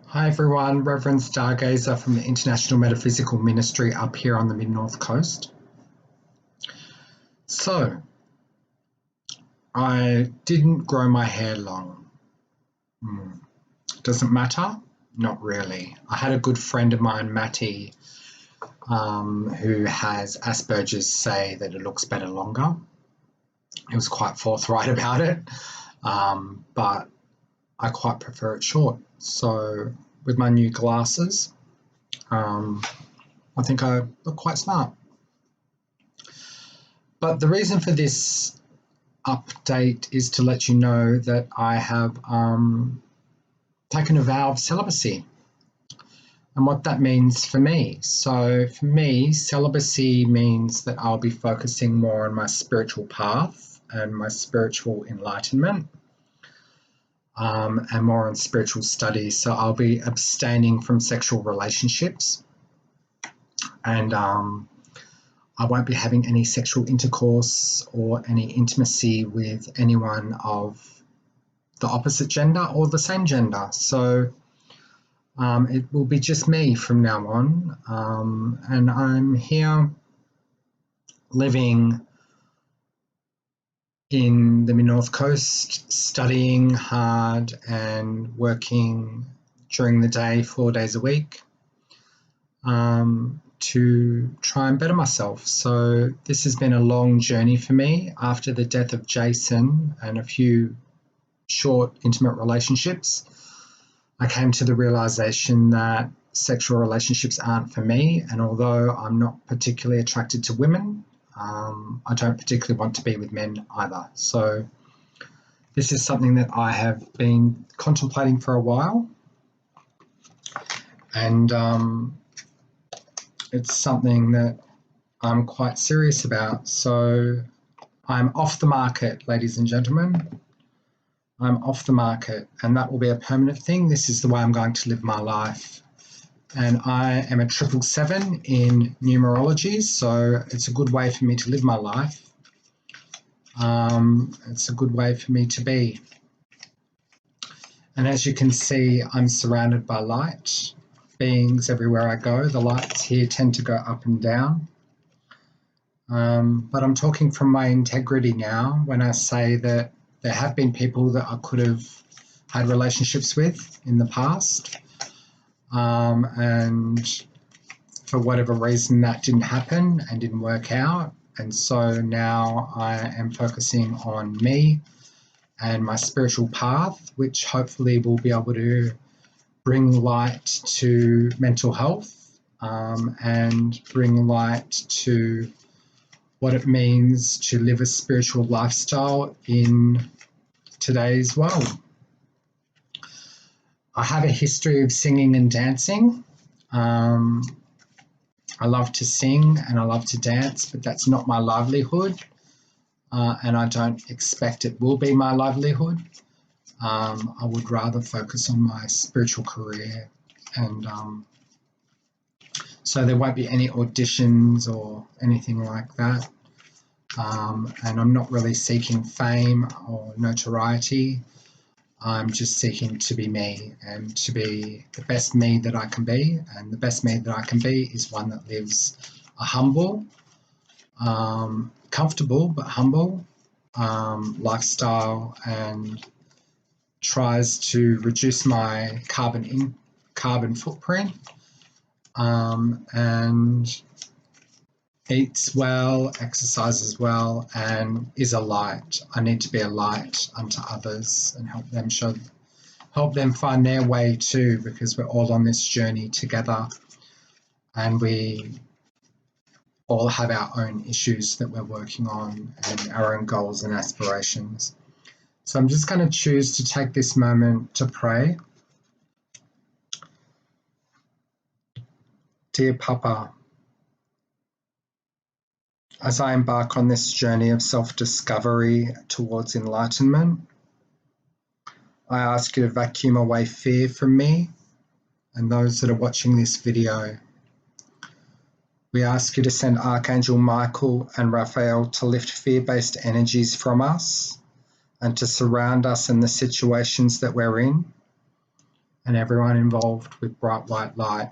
Hi everyone, Reverend Stargazer from the International Metaphysical Ministry up here on the Mid-North Coast. So, I didn't grow my hair long. Doesn't matter? Not really. I had a good friend of mine, Matty, who has Asperger's, say that it looks better longer. He was quite forthright about it, but I quite prefer it short. So with my new glasses, I think I look quite smart. But the reason for this update is to let you know that I have taken a vow of celibacy and what that means for me. So for me, celibacy means that I'll be focusing more on my spiritual path and my spiritual enlightenment. And more on spiritual studies. So I'll be abstaining from sexual relationships, and I won't be having any sexual intercourse or any intimacy with anyone of the opposite gender or the same gender. So it will be just me from now on, and I'm here living in the Mid-North Coast, studying hard and working during the day, 4 days a week, to try and better myself. So this has been a long journey for me. After the death of Jason and a few short, intimate relationships, I came to the realization that sexual relationships aren't for me. And although I'm not particularly attracted to women, I don't particularly want to be with men either. So this is something that I have been contemplating for a while, and it's something that I'm quite serious about. So I'm off the market, ladies and gentlemen. I'm off the market, and that will be a permanent thing. This is the way I'm going to live my life. And I am a 777 in numerology, so it's a good way for me to live my life. It's a good way for me to be. And as you can see, I'm surrounded by light beings everywhere I go. The lights here tend to go up and down. But I'm talking from my integrity now when I say that there have been people that I could have had relationships with in the past. And for whatever reason that didn't happen and didn't work out. And so now I am focusing on me and my spiritual path, which hopefully will be able to bring light to mental health, and bring light to what it means to live a spiritual lifestyle in today's world. I have a history of singing and dancing. I love to sing and I love to dance, but that's not my livelihood, and I don't expect it will be my livelihood. I would rather focus on my spiritual career, and so there won't be any auditions or anything like that. And I'm not really seeking fame or notoriety. I'm just seeking to be me and to be the best me that I can be. And the best me that I can be is one that lives a humble, comfortable but humble lifestyle, and tries to reduce my carbon footprint, and eats well, exercises well, and is a light. I need to be a light unto others and help them find their way too, because we're all on this journey together, and we all have our own issues that we're working on and our own goals and aspirations. So I'm just going to choose to take this moment to pray. Dear Papa, as I embark on this journey of self-discovery towards enlightenment, I ask you to vacuum away fear from me and those that are watching this video. We ask you to send Archangel Michael and Raphael to lift fear-based energies from us and to surround us in the situations that we're in, and everyone involved with bright white light.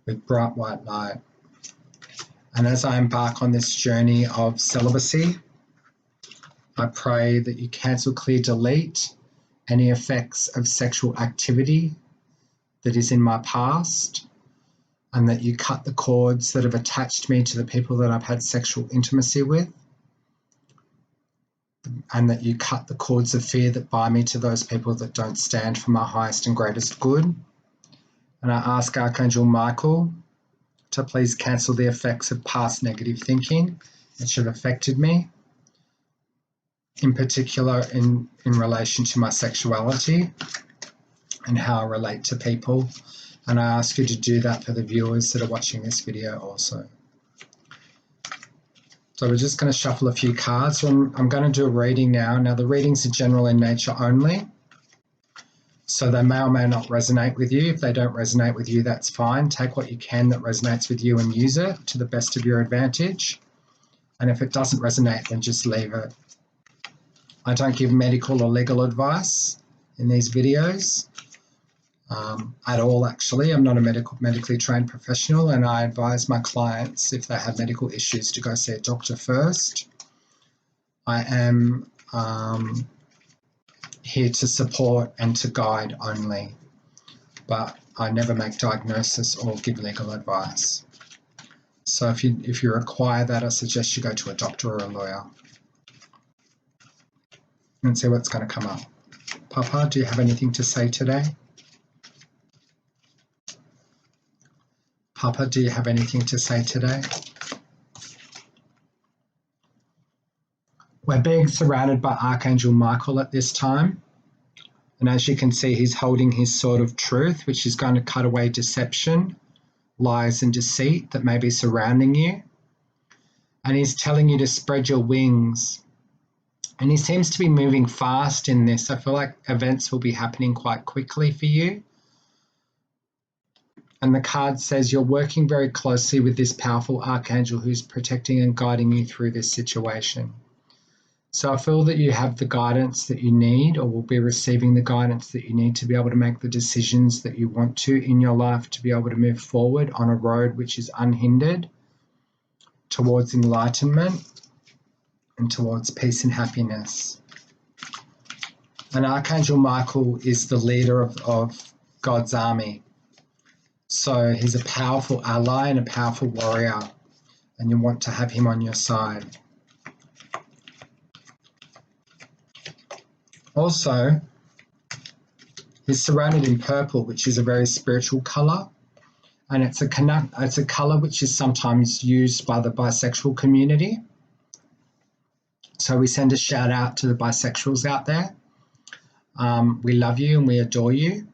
With bright white light. And as I embark on this journey of celibacy, I pray that you cancel, clear, delete any effects of sexual activity that is in my past, and that you cut the cords that have attached me to the people that I've had sexual intimacy with, and that you cut the cords of fear that bind me to those people that don't stand for my highest and greatest good. And I ask Archangel Michael to please cancel the effects of past negative thinking that should have affected me, in particular in relation to my sexuality and how I relate to people. And I ask you to do that for the viewers that are watching this video also. So we're just going to shuffle a few cards, and I'm going to do a reading now. Now the readings are general in nature only, so they may or may not resonate with you. If they don't resonate with you, that's fine. Take what you can that resonates with you and use it to the best of your advantage. And if it doesn't resonate, then just leave it. I don't give medical or legal advice in these videos at all, actually. I'm not a medically trained professional, and I advise my clients, if they have medical issues, to go see a doctor first. I am here to support and to guide only, but I never make diagnosis or give legal advice. So if you require that, I suggest you go to a doctor or a lawyer and see what's going to come up. Papa, do you have anything to say today? Papa, do you have anything to say today? We're being surrounded by Archangel Michael at this time. And as you can see, he's holding his sword of truth, which is going to cut away deception, lies and deceit that may be surrounding you. And he's telling you to spread your wings. And he seems to be moving fast in this. I feel like events will be happening quite quickly for you. And the card says you're working very closely with this powerful archangel who's protecting and guiding you through this situation. So I feel that you have the guidance that you need, or will be receiving the guidance that you need to be able to make the decisions that you want to in your life, to be able to move forward on a road which is unhindered towards enlightenment and towards peace and happiness. And Archangel Michael is the leader of God's army. So he's a powerful ally and a powerful warrior, and you want to have him on your side. Also, he's surrounded in purple, which is a very spiritual colour, and it's a colour which is sometimes used by the bisexual community. So we send a shout out to the bisexuals out there. We love you and we adore you.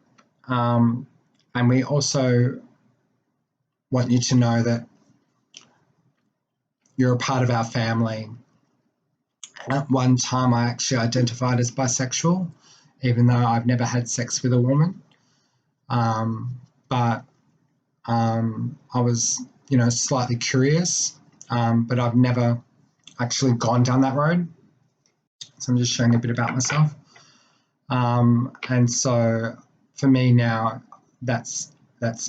And we also want you to know that you're a part of our family. At one time, I actually identified as bisexual, even though I've never had sex with a woman. But I was, slightly curious, but I've never actually gone down that road. So I'm just showing a bit about myself. And so for me now, that's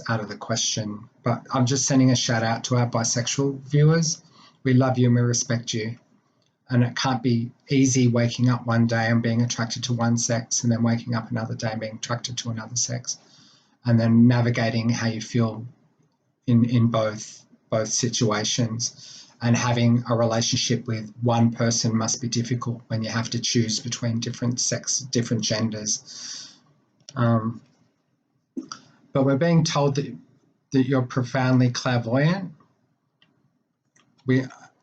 out of the question. But I'm just sending a shout out to our bisexual viewers. We love you and we respect you. And it can't be easy waking up one day and being attracted to one sex, and then waking up another day and being attracted to another sex, and then navigating how you feel in both situations. And having a relationship with one person must be difficult when you have to choose between different genders. But we're being told that you're profoundly clairvoyant.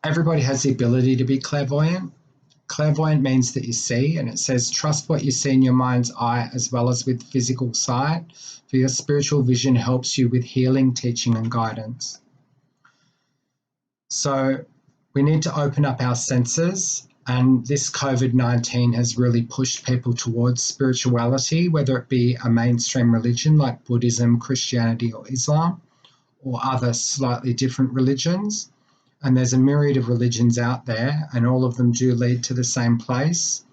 Everybody has the ability to be clairvoyant. Clairvoyant means that you see, and it says, trust what you see in your mind's eye as well as with physical sight, for your spiritual vision helps you with healing, teaching, and guidance. So we need to open up our senses, and this COVID-19 has really pushed people towards spirituality, whether it be a mainstream religion like Buddhism, Christianity, or Islam, or other slightly different religions. And there's a myriad of religions out there, and all of them do lead to the same place.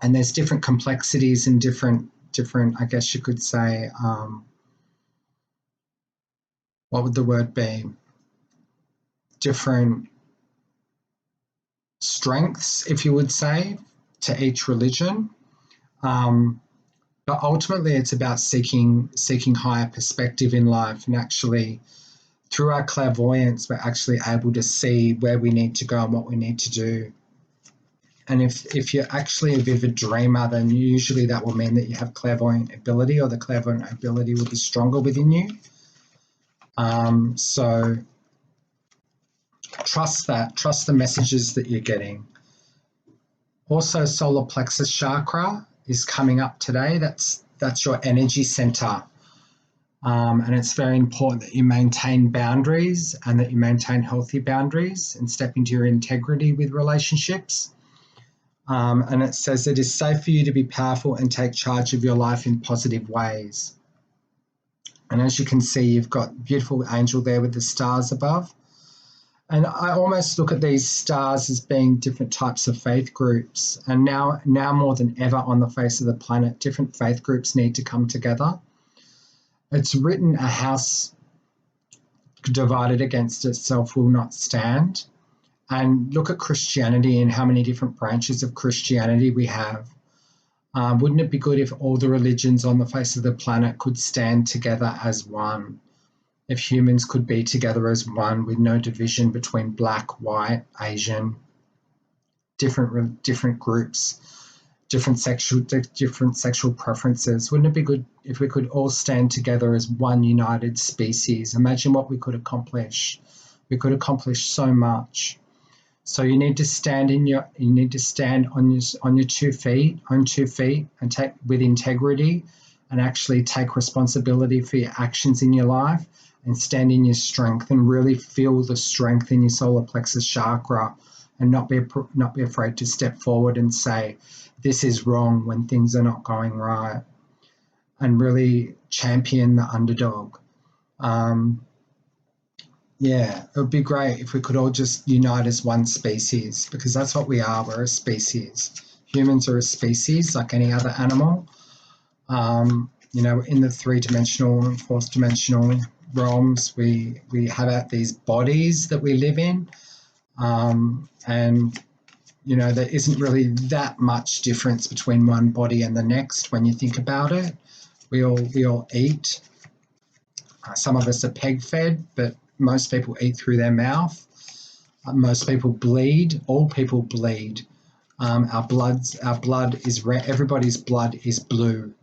And there's different complexities and different, I guess you could say, what would the word be? Different strengths, if you would say, to each religion. But ultimately, it's about seeking higher perspective in life, and actually, through our clairvoyance, we're actually able to see where we need to go and what we need to do. And if you're actually a vivid dreamer, then usually that will mean that you have clairvoyant ability, or the clairvoyant ability will be stronger within you. So trust the messages that you're getting. Also, solar plexus chakra is coming up today. That's your energy center. And it's very important that you maintain boundaries, and that you maintain healthy boundaries and step into your integrity with relationships. And it says it is safe for you to be powerful and take charge of your life in positive ways. And as you can see, you've got a beautiful angel there with the stars above. And I almost look at these stars as being different types of faith groups. And now more than ever on the face of the planet, different faith groups need to come together. It's written, a house divided against itself will not stand. And look at Christianity and how many different branches of Christianity we have. Wouldn't it be good if all the religions on the face of the planet could stand together as one? If humans could be together as one with no division between black, white, Asian, different groups, different sexual preferences. Wouldn't it be good if we could all stand together as one united species? Imagine what we could accomplish. We could accomplish so much. So you need to stand on your 2 feet, and take with integrity, and actually take responsibility for your actions in your life, and stand in your strength, and really feel the strength in your solar plexus chakra, and not be afraid to step forward and say, this is wrong when things are not going right, and really champion the underdog. Yeah, it would be great if we could all just unite as one species, because that's what we are. We're a species. Humans are a species like any other animal. In the 3-dimensional and 4th-dimensional realms, we have these bodies that we live in. And there isn't really that much difference between one body and the next when you think about it. We all eat. Some of us are peg fed, but most people eat through their mouth. Most people bleed. All people bleed. Our blood is red. Everybody's blood is blue.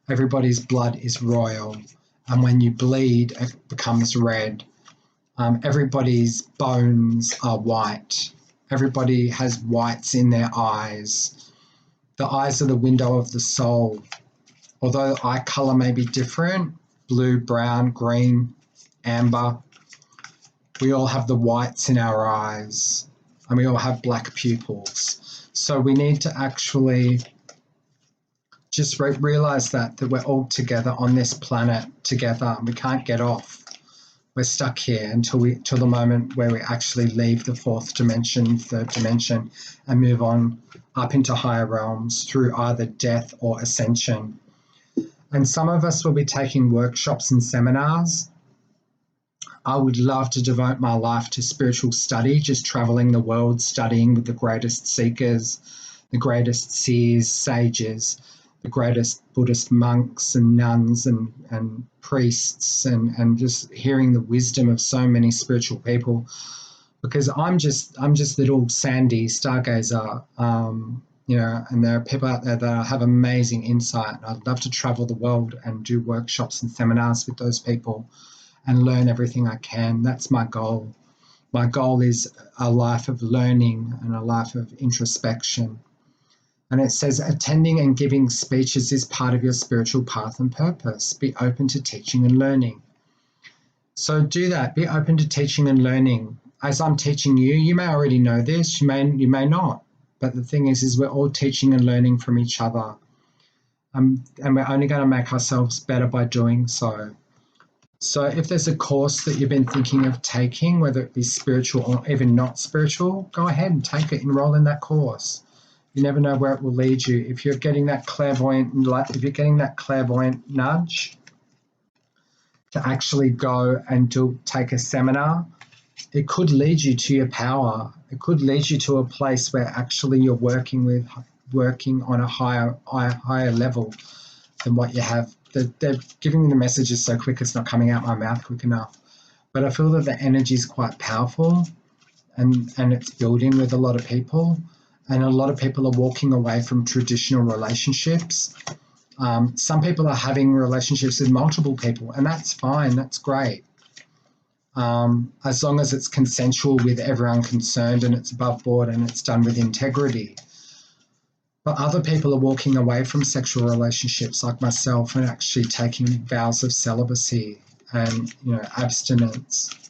Everybody's blood is royal. And when you bleed, it becomes red. Everybody's bones are white. Everybody has whites in their eyes. The eyes are the window of the soul. Although eye color may be different, blue, brown, green, amber, we all have the whites in our eyes, and we all have black pupils. So we need to actually just realize that we're all together on this planet together, and we can't get off. We're stuck here until the moment where we actually leave the 4th dimension, 3rd dimension, and move on up into higher realms through either death or ascension. And some of us will be taking workshops and seminars. I would love to devote my life to spiritual study, just traveling the world, studying with the greatest seekers, the greatest seers, sages, the greatest Buddhist monks and nuns and priests, and just hearing the wisdom of so many spiritual people. Because I'm just little Sandy stargazer, and there are people out there that have amazing insight. And I'd love to travel the world and do workshops and seminars with those people and learn everything I can. That's my goal. My goal is a life of learning and a life of introspection. And it says, attending and giving speeches is part of your spiritual path and purpose. Be open to teaching and learning. So do that. Be open to teaching and learning. As I'm teaching you, you may already know this, you may not. But the thing is we're all teaching and learning from each other. And we're only going to make ourselves better by doing so. So if there's a course that you've been thinking of taking, whether it be spiritual or even not spiritual, go ahead and take it, enroll in that course. You never know where it will lead you. If you're getting that clairvoyant nudge to actually go and take a seminar, it could lead you to your power. It could lead you to a place where actually you're working on a higher level than what you have. They're giving me the messages so quick it's not coming out my mouth quick enough. But I feel that the energy is quite powerful, and it's building with a lot of people. And a lot of people are walking away from traditional relationships. Some people are having relationships with multiple people, and that's fine. That's great. As long as it's consensual with everyone concerned and it's above board and it's done with integrity. But other people are walking away from sexual relationships, like myself, and actually taking vows of celibacy and abstinence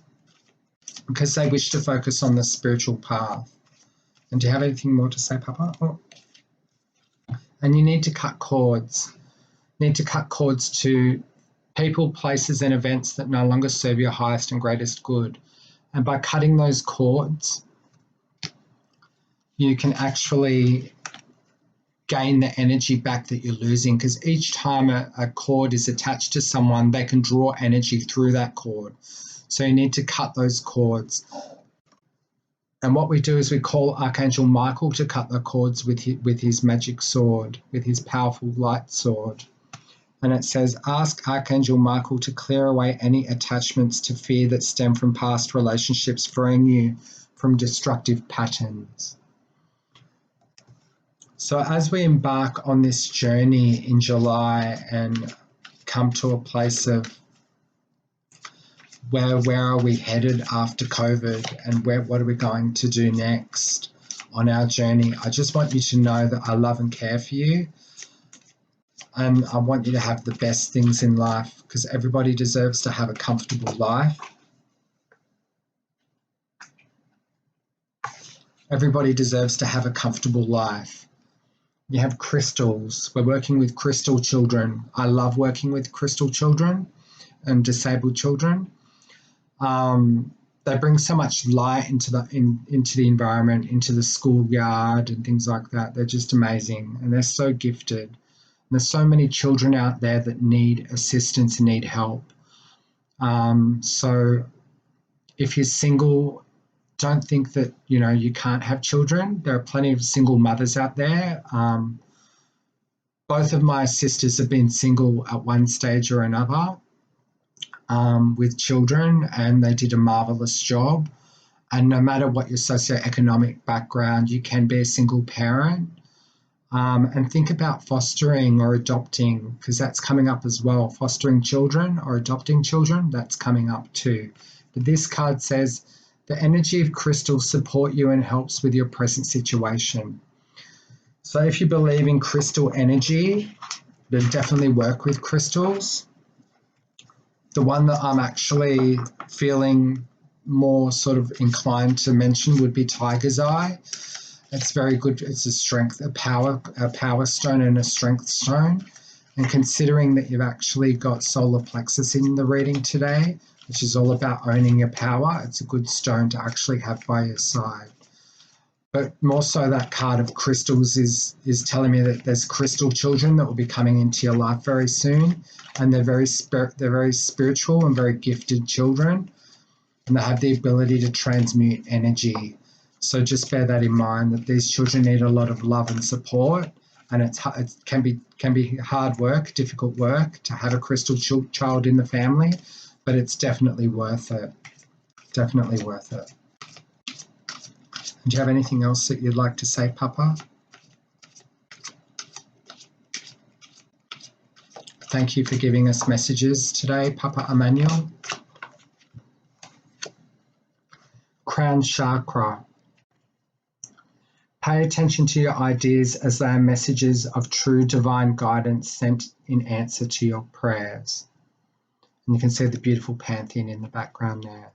because they wish to focus on the spiritual path. And do you have anything more to say, Papa? Oh. And you need to cut cords. You need to cut cords to people, places, and events that no longer serve your highest and greatest good. And by cutting those cords, you can actually gain the energy back that you're losing, because each time a cord is attached to someone, they can draw energy through that cord. So you need to cut those cords. And what we do is we call Archangel Michael to cut the cords with his magic sword, with his powerful light sword. And it says, ask Archangel Michael to clear away any attachments to fear that stem from past relationships, freeing you from destructive patterns. So as we embark on this journey in July and come to a place of where are we headed after COVID, and what are we going to do next on our journey, I just want you to know that I love and care for you. And I want you to have the best things in life, because everybody deserves to have a comfortable life. Everybody deserves to have a comfortable life. You have crystals. We're working with crystal children. I love working with crystal children and disabled children. They bring so much light into the environment, into the schoolyard and things like that. They're just amazing, and they're so gifted. And there's so many children out there that need assistance and need help. So if you're single, don't think that you can't have children. There are plenty of single mothers out there. Both of my sisters have been single at one stage or another with children, and they did a marvelous job. And no matter what your socioeconomic background, you can be a single parent. And think about fostering or adopting, because that's coming up as well. Fostering children or adopting children, that's coming up too. But this card says, the energy of crystals support you and helps with your present situation. So if you believe in crystal energy, then definitely work with crystals. The one that I'm actually feeling more sort of inclined to mention would be Tiger's Eye. It's very good. It's a power stone and a strength stone. And considering that you've actually got solar plexus in the reading today, which is all about owning your power, it's a good stone to actually have by your side. But more so, that card of crystals is telling me that there's crystal children that will be coming into your life very soon, and they're very spiritual and very gifted children, and they have the ability to transmute energy. So just bear that in mind, that these children need a lot of love and support, and it can be hard work, difficult work to have a crystal child in the family, but it's definitely worth it. Definitely worth it. Do you have anything else that you'd like to say, Papa? Thank you for giving us messages today, Papa Emmanuel. Crown chakra. Pay attention to your ideas, as they are messages of true divine guidance sent in answer to your prayers. And you can see the beautiful pantheon in the background there.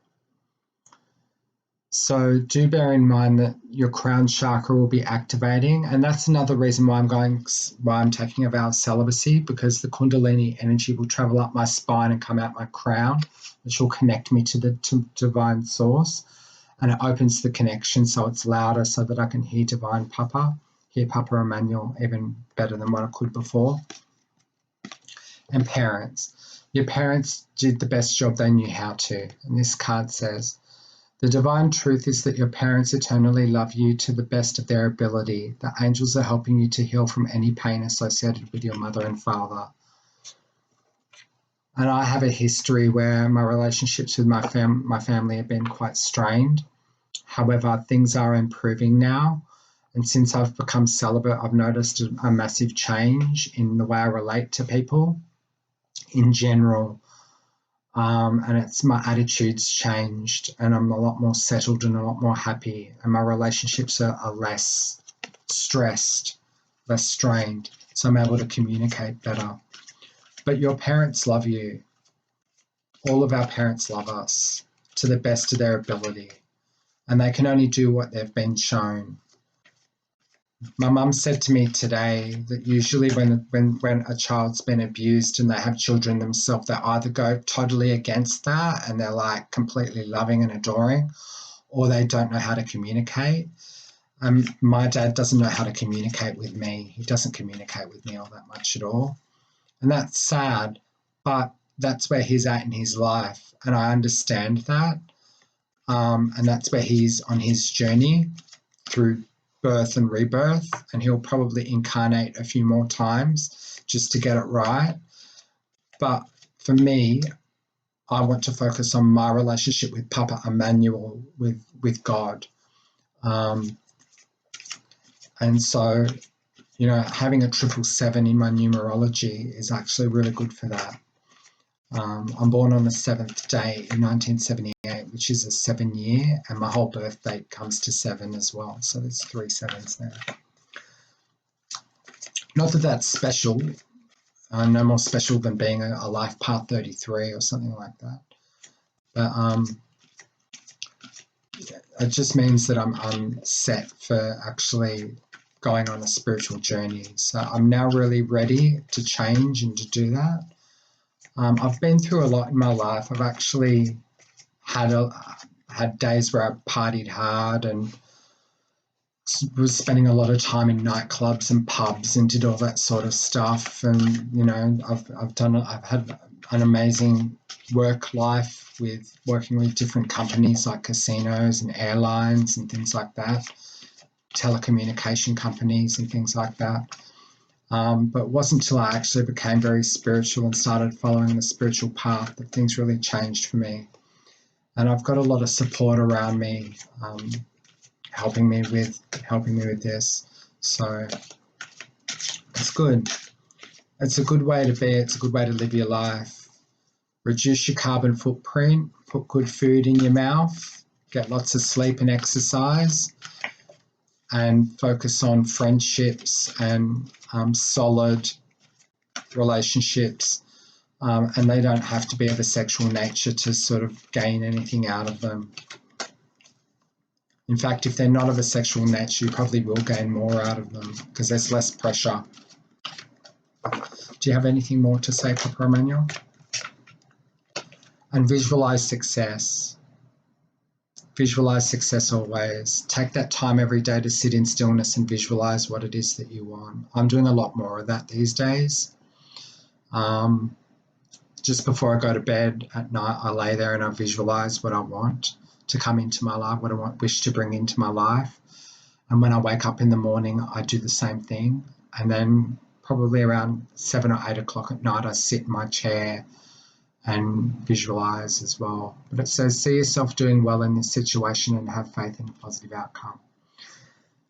So do bear in mind that your crown chakra will be activating, and that's another reason why I'm taking a vow of celibacy, because the Kundalini energy will travel up my spine and come out my crown, which will connect me to the divine source, and it opens the connection so it's louder so that I can hear divine Papa, hear Papa Emmanuel even better than what I could before. And parents. Your parents did the best job they knew how to. And this card says, the divine truth is that your parents eternally love you to the best of their ability. The angels are helping you to heal from any pain associated with your mother and father. And I have a history where my relationships with my family have been quite strained. However, things are improving now. And since I've become celibate, I've noticed a massive change in the way I relate to people in general. And it's my attitude's changed, and I'm a lot more settled and a lot more happy. And my relationships are less stressed, less strained. So I'm able to communicate better. But your parents love you. All of our parents love us to the best of their ability. And they can only do what they've been shown. My mum said to me today that usually when a child's been abused and they have children themselves, they either go totally against that and they're like completely loving and adoring, or they don't know how to communicate. My dad doesn't know how to communicate with me. He doesn't communicate with me all that much at all. And that's sad, but that's where he's at in his life. And I understand that. And that's where he's on his journey through birth and rebirth, and he'll probably incarnate a few more times just to get it right. But for me, I want to focus on my relationship with Papa Emmanuel, with God. And so, having a 777 in my numerology is actually really good for that. I'm born on the 7th day in 1978, which is a 7 year, and my whole birth date comes to 7 as well. So there's 3 sevens there. Not that that's special, no more special than being a life path 33 or something like that. But it just means that I'm set for actually going on a spiritual journey. So I'm now really ready to change and to do that. I've been through a lot in my life. I've actually had days where I partied hard and was spending a lot of time in nightclubs and pubs and did all that sort of stuff. And I've had an amazing work life with working with different companies like casinos and airlines and things like that, telecommunication companies and things like that. But it wasn't until I actually became very spiritual and started following the spiritual path that things really changed for me. And I've got a lot of support around me, helping me with this. So it's good. It's a good way to be. It's a good way to live your life. Reduce your carbon footprint. Put good food in your mouth. Get lots of sleep and exercise. And focus on friendships and solid relationships. And they don't have to be of a sexual nature to sort of gain anything out of them. In fact, if they're not of a sexual nature, you probably will gain more out of them because there's less pressure. Do you have anything more to say, Papa Emmanuel? And visualize success. Visualize success always. Take that time every day to sit in stillness and visualize what it is that you want. I'm doing a lot more of that these days. Just before I go to bed at night, I lay there and I visualize what I want to come into my life, what I wish to bring into my life. And when I wake up in the morning, I do the same thing. And then probably around 7 or 8 o'clock at night, I sit in my chair and visualize as well. But it says, see yourself doing well in this situation and have faith in a positive outcome.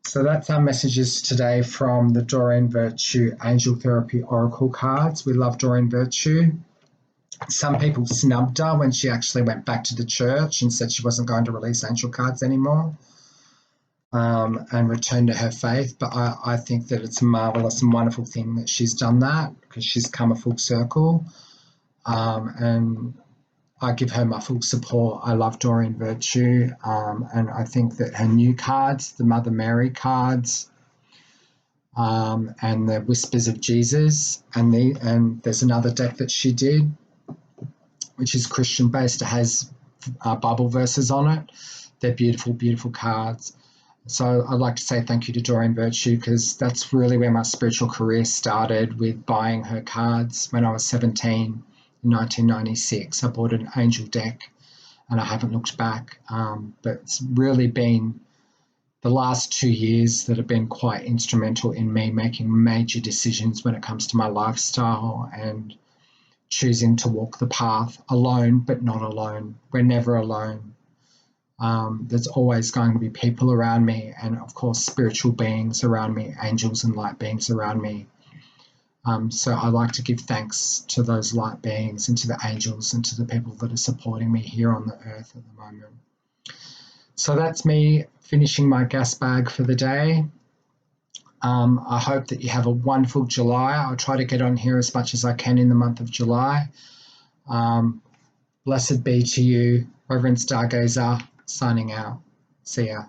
So that's our messages today from the Doreen Virtue Angel Therapy Oracle cards. We love Doreen Virtue. Some people snubbed her when she actually went back to the church and said she wasn't going to release angel cards anymore, and returned to her faith. But I think that it's a marvellous and wonderful thing that she's done that, because she's come a full circle. And I give her my full support. I love Doreen Virtue, and I think that her new cards, the Mother Mary cards, and the Whispers of Jesus, and there's another deck that she did, which is Christian based. It has Bible verses on it. They're beautiful, beautiful cards. So I'd like to say thank you to Doreen Virtue, because that's really where my spiritual career started, with buying her cards when I was 17 in 1996. I bought an angel deck and I haven't looked back. But it's really been the last 2 years that have been quite instrumental in me making major decisions when it comes to my lifestyle and choosing to walk the path alone, but not alone. We're never alone. There's always going to be people around me, and of course, spiritual beings around me, angels and light beings around me. So I like to give thanks to those light beings and to the angels and to the people that are supporting me here on the earth at the moment. So that's me finishing my gas bag for the day. I hope that you have a wonderful July. I'll try to get on here as much as I can in the month of July. Blessed be to you, Reverend Stargazer, signing out. See ya.